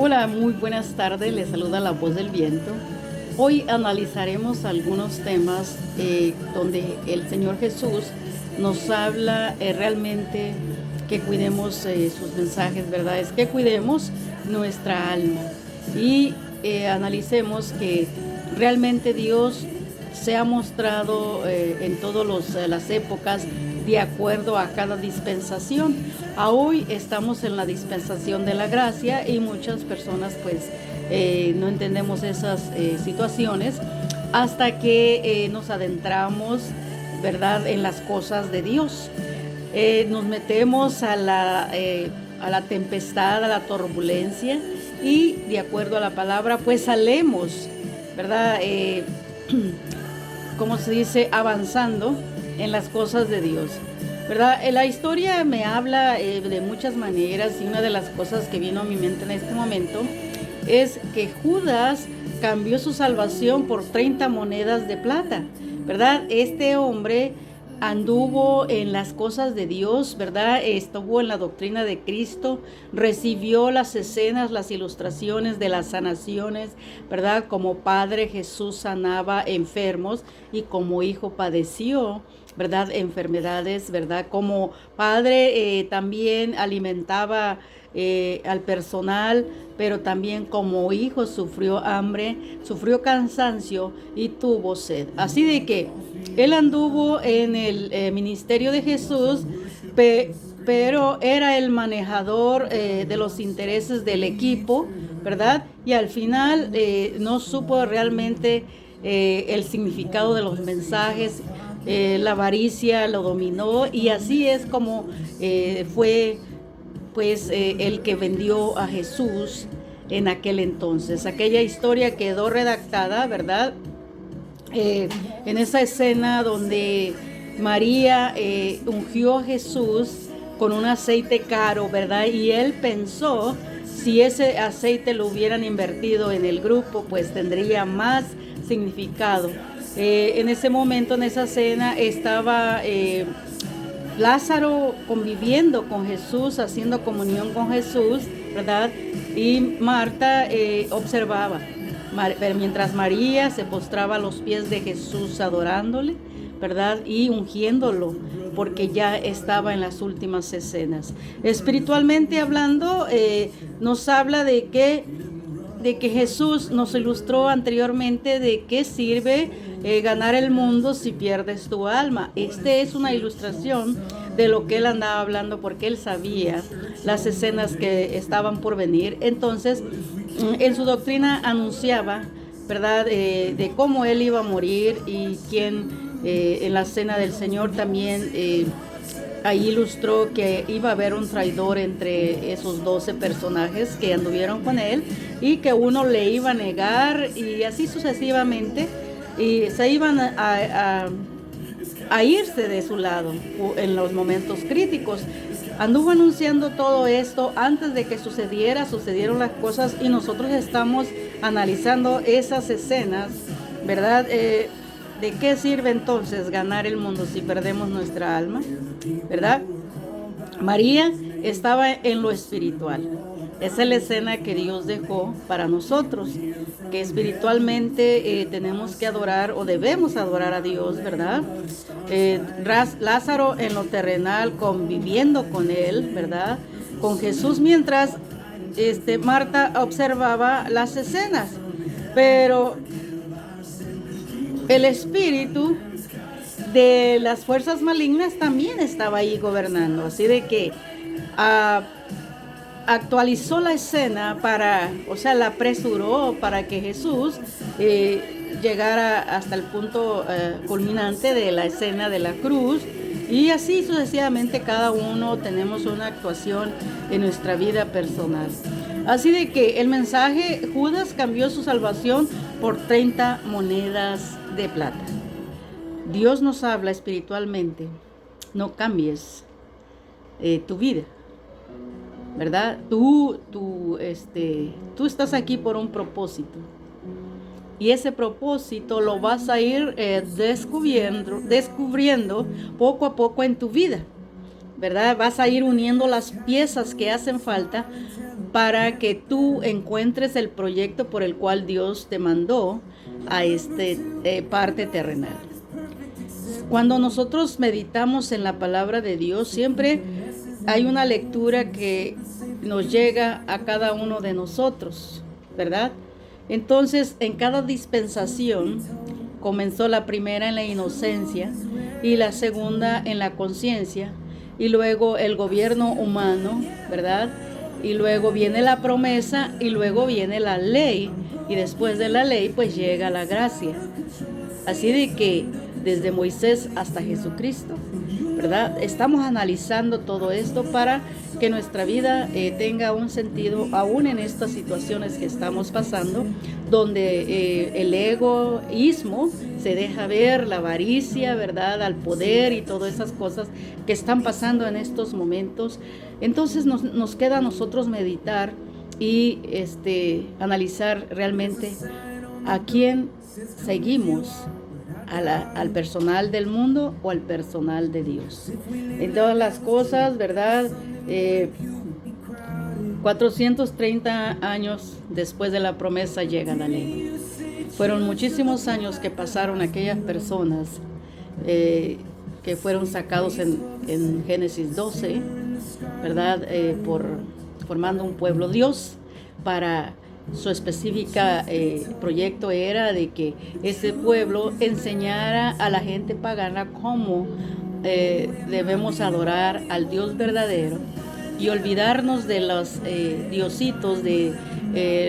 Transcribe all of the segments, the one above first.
Hola, muy buenas tardes, les saluda la voz del viento. Hoy analizaremos algunos temas donde el Señor Jesús nos habla realmente que cuidemos sus mensajes, ¿verdad? Es que cuidemos nuestra alma y analicemos que realmente Dios se ha mostrado en todas las épocas de acuerdo a cada dispensación. Hoy estamos en la dispensación de la gracia y muchas personas pues no entendemos esas situaciones hasta que nos adentramos, ¿verdad?, en las cosas de Dios. Nos metemos a la tempestad, a la turbulencia y de acuerdo a la palabra pues salemos, ¿verdad?, como se dice, avanzando en las cosas de Dios, ¿verdad? La historia me habla de muchas maneras y una de las cosas que vino a mi mente en este momento es que Judas cambió su salvación por 30 monedas de plata, ¿verdad? Este hombre anduvo en las cosas de Dios, ¿verdad? Estuvo en la doctrina de Cristo, recibió las escenas, las ilustraciones de las sanaciones, ¿verdad? Como padre Jesús sanaba enfermos y como hijo padeció, ¿verdad?, enfermedades, ¿verdad? Como padre también alimentaba al personal, pero también como hijo sufrió hambre, sufrió cansancio y tuvo sed. Así de que él anduvo en el ministerio de Jesús, pero era el manejador de los intereses del equipo, ¿verdad? Y al final no supo realmente el significado de los mensajes. La avaricia lo dominó y así es como fue pues el que vendió a Jesús en aquel entonces. Aquella historia quedó redactada, ¿verdad? En esa escena donde María ungió a Jesús con un aceite caro, ¿verdad? Y él pensó, si ese aceite lo hubieran invertido en el grupo, pues tendría más significado. En ese momento, en esa cena, estaba Lázaro conviviendo con Jesús, haciendo comunión con Jesús, ¿verdad? Y Marta observaba, mientras María se postraba a los pies de Jesús adorándole, ¿verdad? Y ungiéndolo, porque ya estaba en las últimas escenas. Espiritualmente hablando, nos habla de que Jesús nos ilustró anteriormente de qué sirve ganar el mundo si pierdes tu alma. Este es una ilustración de lo que él andaba hablando porque él sabía las escenas que estaban por venir. Entonces, en su doctrina anunciaba, ¿verdad?, de cómo él iba a morir y quién en la cena del Señor también ahí ilustró que iba a haber un traidor entre esos 12 personajes que anduvieron con él y que uno le iba a negar y así sucesivamente y se iban a irse de su lado en los momentos críticos. Anduvo anunciando todo esto antes de que sucedieron las cosas y nosotros estamos analizando esas escenas, ¿verdad? ¿De qué sirve entonces ganar el mundo si perdemos nuestra alma? ¿Verdad? María estaba en lo espiritual. Esa es la escena que Dios dejó para nosotros, que espiritualmente tenemos que adorar o debemos adorar a Dios, ¿verdad? Lázaro en lo terrenal conviviendo con él, ¿verdad? Con Jesús, mientras Marta observaba las escenas. Pero el espíritu de las fuerzas malignas también estaba ahí gobernando, así de que actualizó la escena la apresuró para que Jesús llegara hasta el punto culminante de la escena de la cruz y así sucesivamente cada uno tenemos una actuación en nuestra vida personal. Así de que el mensaje, Judas cambió su salvación por 30 monedas de plata. Dios nos habla espiritualmente, no cambies tu vida, ¿verdad? Tú estás aquí por un propósito y ese propósito lo vas a ir descubriendo poco a poco en tu vida, ¿verdad? Vas a ir uniendo las piezas que hacen falta para que tú encuentres el proyecto por el cual Dios te mandó a parte terrenal. Cuando nosotros meditamos en la palabra de Dios, siempre hay una lectura que nos llega a cada uno de nosotros, ¿verdad? Entonces, en cada dispensación comenzó la primera en la inocencia y la segunda en la conciencia, y luego el gobierno humano, ¿verdad? Y luego viene la promesa y luego viene la ley, y después de la ley pues llega la gracia. Así de que desde Moisés hasta Jesucristo, ¿verdad? Estamos analizando todo esto para que nuestra vida tenga un sentido aún en estas situaciones que estamos pasando, donde el egoísmo se deja ver, la avaricia, ¿verdad? Al poder y todas esas cosas que están pasando en estos momentos. Entonces nos queda a nosotros meditar y analizar realmente a quién seguimos, al personal del mundo o al personal de Dios. En todas las cosas, ¿verdad? 430 años después de la promesa llega la ley. Fueron muchísimos años que pasaron aquellas personas que fueron sacados en Génesis 12, ¿verdad? Formando un pueblo. Dios, para su específica proyecto era de que ese pueblo enseñara a la gente pagana cómo debemos adorar al Dios verdadero y olvidarnos de los diositos, de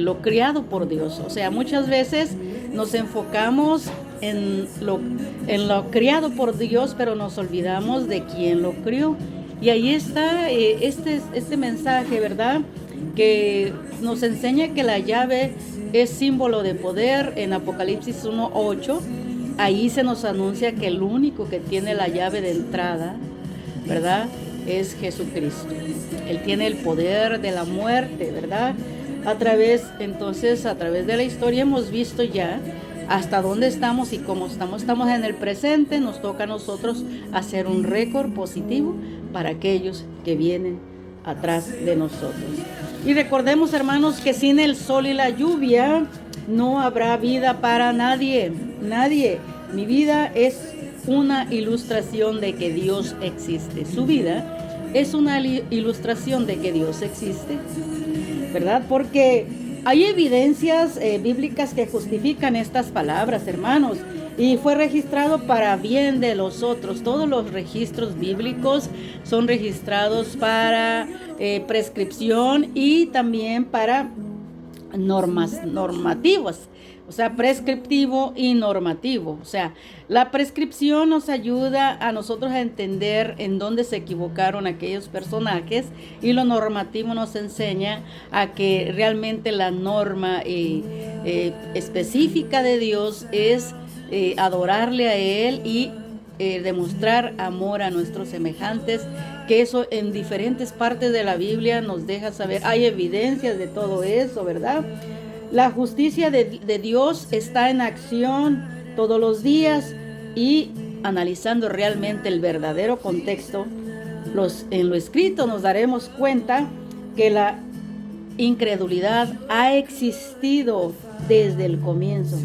lo criado por Dios. O sea, muchas veces nos enfocamos en lo criado por Dios, pero nos olvidamos de quién lo crió. Y ahí está este mensaje, ¿verdad?, que nos enseña que la llave es símbolo de poder. En Apocalipsis 1:8, ahí se nos anuncia que el único que tiene la llave de entrada, ¿verdad?, es Jesucristo. Él tiene el poder de la muerte, ¿verdad? A través de la historia hemos visto ya hasta dónde estamos y cómo estamos. Estamos en el presente, nos toca a nosotros hacer un récord positivo para aquellos que vienen atrás de nosotros. Y recordemos, hermanos, que sin el sol y la lluvia no habrá vida para nadie. Nadie. Mi vida es una ilustración de que Dios existe. Su vida es una ilustración de que Dios existe, ¿verdad? Porque hay evidencias bíblicas que justifican estas palabras, hermanos. Y fue registrado para bien de los otros. Todos los registros bíblicos son registrados para prescripción y también para normativos. O sea, prescriptivo y normativo. O sea, la prescripción nos ayuda a nosotros a entender en dónde se equivocaron aquellos personajes, y lo normativo nos enseña a que realmente la norma específica de Dios es adorarle a Él y demostrar amor a nuestros semejantes, que eso en diferentes partes de la Biblia nos deja saber. Hay evidencias de todo eso, ¿verdad? La justicia de Dios está en acción todos los días, y analizando realmente el verdadero contexto en lo escrito nos daremos cuenta que la incredulidad ha existido desde el comienzo.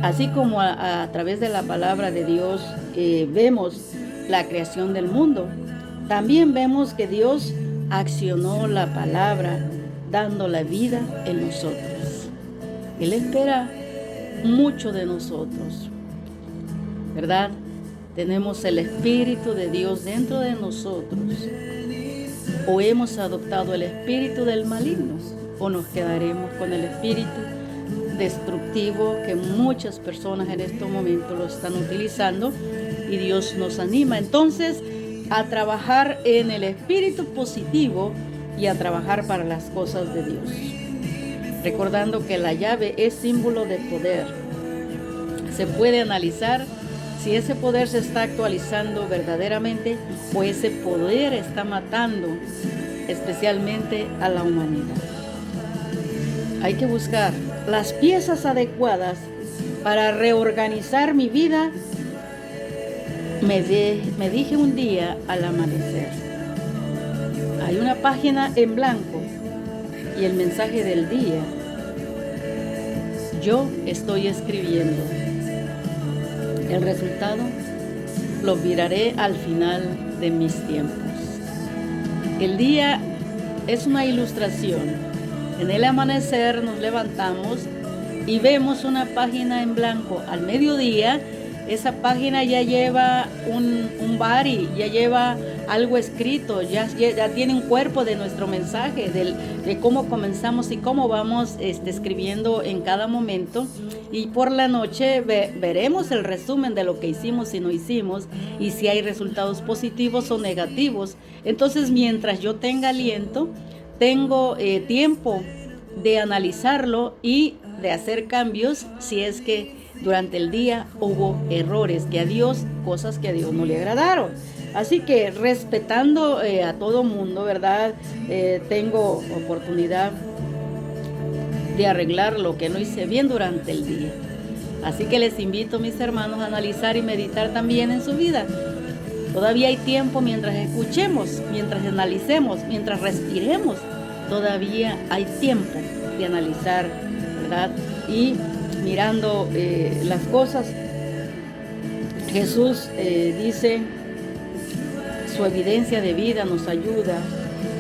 Así como a través de la palabra de Dios vemos la creación del mundo, también vemos que Dios accionó la palabra dando la vida en nosotros. Él espera mucho de nosotros, ¿verdad? Tenemos el Espíritu de Dios dentro de nosotros. O hemos adoptado el espíritu del maligno, o nos quedaremos con el espíritu destructivo que muchas personas en estos momentos lo están utilizando, y Dios nos anima entonces a trabajar en el espíritu positivo y a trabajar para las cosas de Dios, recordando que la llave es símbolo de poder. Se puede analizar si ese poder se está actualizando verdaderamente o ese poder está matando especialmente a la humanidad. Hay que buscar las piezas adecuadas para reorganizar mi vida. Me dije un día al amanecer, hay una página en blanco y el mensaje del día, yo estoy escribiendo. El resultado lo miraré al final de mis tiempos. El día es una ilustración. En el amanecer nos levantamos y vemos una página en blanco. Al mediodía, esa página ya lleva un body, ya lleva algo escrito, ya tiene un cuerpo de nuestro mensaje, de cómo comenzamos y cómo vamos escribiendo en cada momento. Y por la noche veremos el resumen de lo que hicimos y no hicimos, y si hay resultados positivos o negativos. Entonces, mientras yo tenga aliento, tengo tiempo de analizarlo y de hacer cambios si es que durante el día hubo errores, cosas que a Dios no le agradaron. Así que respetando a todo mundo, ¿verdad? Tengo oportunidad de arreglar lo que no hice bien durante el día. Así que les invito, mis hermanos, a analizar y meditar también en su vida. Todavía hay tiempo mientras escuchemos, mientras analicemos, mientras respiremos. Todavía hay tiempo de analizar, ¿verdad? Y mirando las cosas, Jesús dice, su evidencia de vida nos ayuda,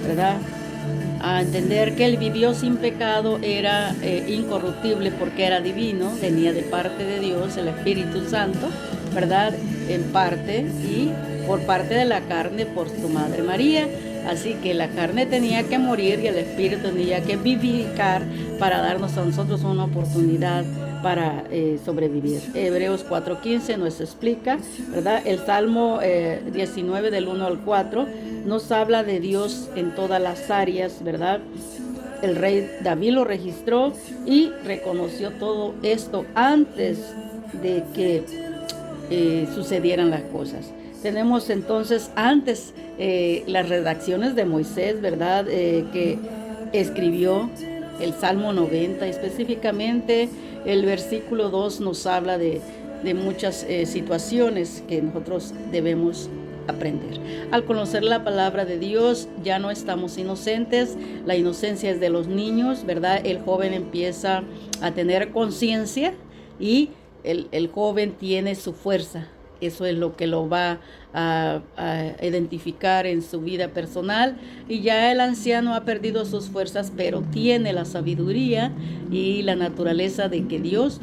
¿verdad?, a entender que Él vivió sin pecado, era incorruptible porque era divino, venía de parte de Dios, el Espíritu Santo, ¿verdad?, en parte, y por parte de la carne, por su madre María. Así que la carne tenía que morir y el Espíritu tenía que vivificar para darnos a nosotros una oportunidad para sobrevivir. Hebreos 4:15 nos explica, ¿verdad? El Salmo 19 del 1 al 4 nos habla de Dios en todas las áreas, ¿verdad? El rey David lo registró y reconoció todo esto antes de que sucedieran las cosas. Tenemos entonces antes las redacciones de Moisés, ¿verdad? Que escribió el Salmo 90, específicamente el versículo 2 nos habla de muchas situaciones que nosotros debemos aprender. Al conocer la palabra de Dios, ya no estamos inocentes. La inocencia es de los niños, ¿verdad? El joven empieza a tener conciencia y el joven tiene su fuerza. Eso es lo que lo va a identificar en su vida personal. Y ya el anciano ha perdido sus fuerzas, pero tiene la sabiduría y la naturaleza de que Dios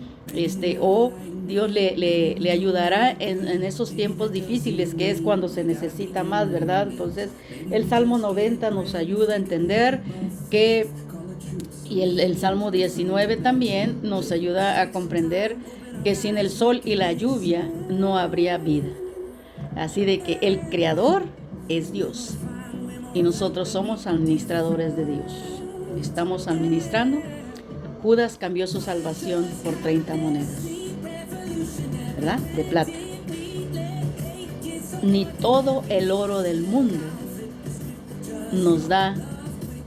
Dios le ayudará en esos tiempos difíciles, que es cuando se necesita más, ¿verdad? Entonces, el Salmo 90 nos ayuda a entender que, y el Salmo 19 también nos ayuda a comprender que sin el sol y la lluvia no habría vida. Así de que el Creador es Dios y nosotros somos administradores de Dios. Estamos administrando. Judas cambió su salvación por 30 monedas, ¿verdad?, de plata. Ni todo el oro del mundo nos da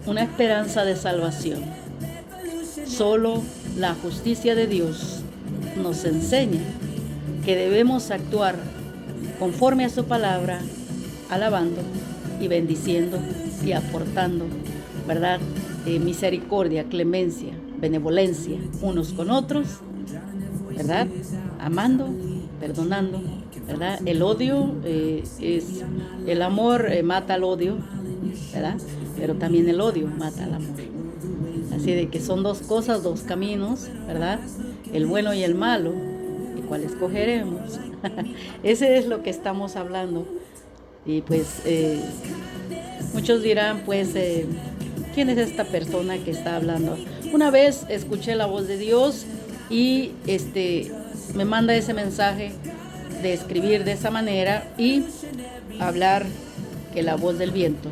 una esperanza de salvación. Solo la justicia de Dios nos enseña que debemos actuar conforme a su palabra, alabando y bendiciendo y aportando, ¿verdad?, misericordia, clemencia, benevolencia unos con otros, ¿verdad?, amando, perdonando, ¿verdad? El odio el amor mata al odio, ¿verdad?, pero también el odio mata al amor. Así de que son dos cosas, dos caminos, ¿verdad?, el bueno y el malo, el cual escogeremos. Ese es lo que estamos hablando. Y pues muchos dirán, pues, ¿quién es esta persona que está hablando? Una vez escuché la voz de Dios y me manda ese mensaje de escribir de esa manera y hablar que la voz del viento,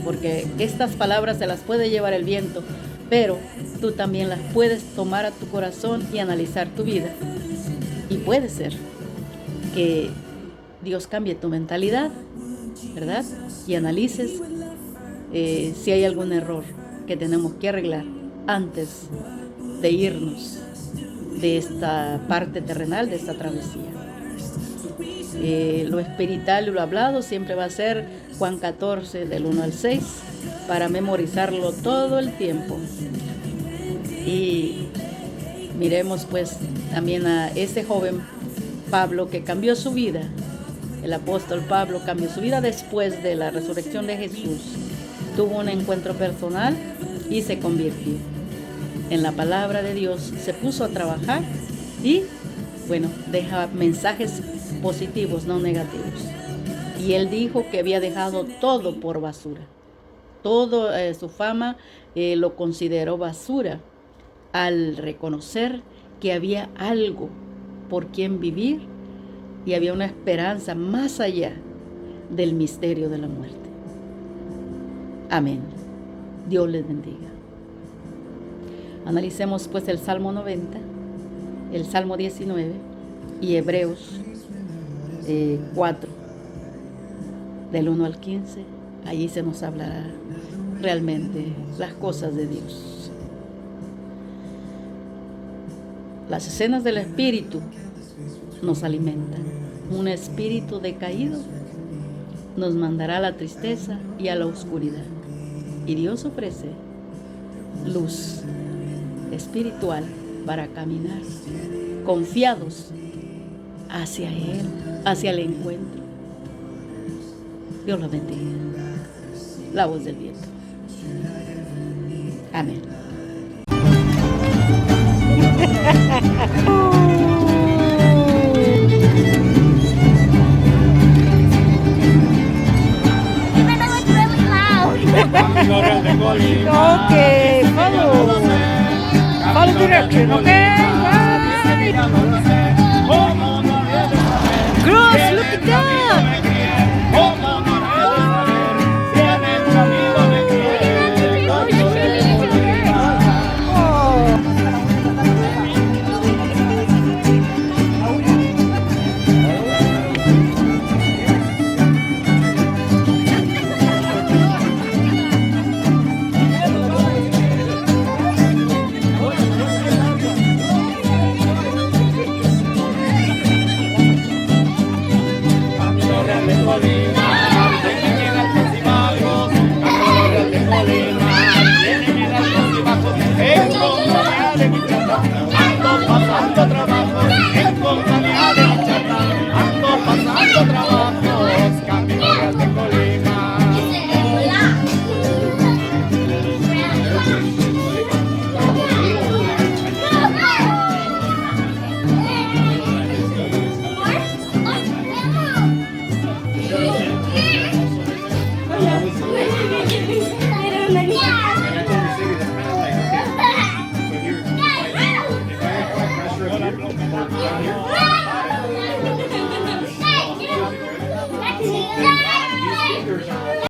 porque estas palabras se las puede llevar el viento, pero tú también las puedes tomar a tu corazón y analizar tu vida. Y puede ser que Dios cambie tu mentalidad, ¿verdad? Y analices si hay algún error que tenemos que arreglar antes de irnos de esta parte terrenal, de esta travesía. Lo espiritual y lo hablado siempre va a ser Juan 14, del 1 al 6. para memorizarlo todo el tiempo. Y miremos pues también a ese joven Pablo que cambió su vida. El apóstol Pablo cambió su vida después de la resurrección de Jesús. Tuvo un encuentro personal y se convirtió en la palabra de Dios. Se puso a trabajar y, bueno, deja mensajes positivos, no negativos. Y él dijo que había dejado todo por basura. Todo su fama lo consideró basura al reconocer que había algo por quien vivir y había una esperanza más allá del misterio de la muerte. Amén. Dios les bendiga. Analicemos pues el Salmo 90, el Salmo 19 y Hebreos 4, del 1 al 15. Allí se nos hablará realmente las cosas de Dios. Las escenas del espíritu nos alimentan. Un espíritu decaído nos mandará a la tristeza y a la oscuridad. Y Dios ofrece luz espiritual para caminar confiados hacia Él, hacia el encuentro. Dios los bendiga. La voz del viento. Amén. Okay, follow direction, okay? Bye. Gross, look at that. Hey,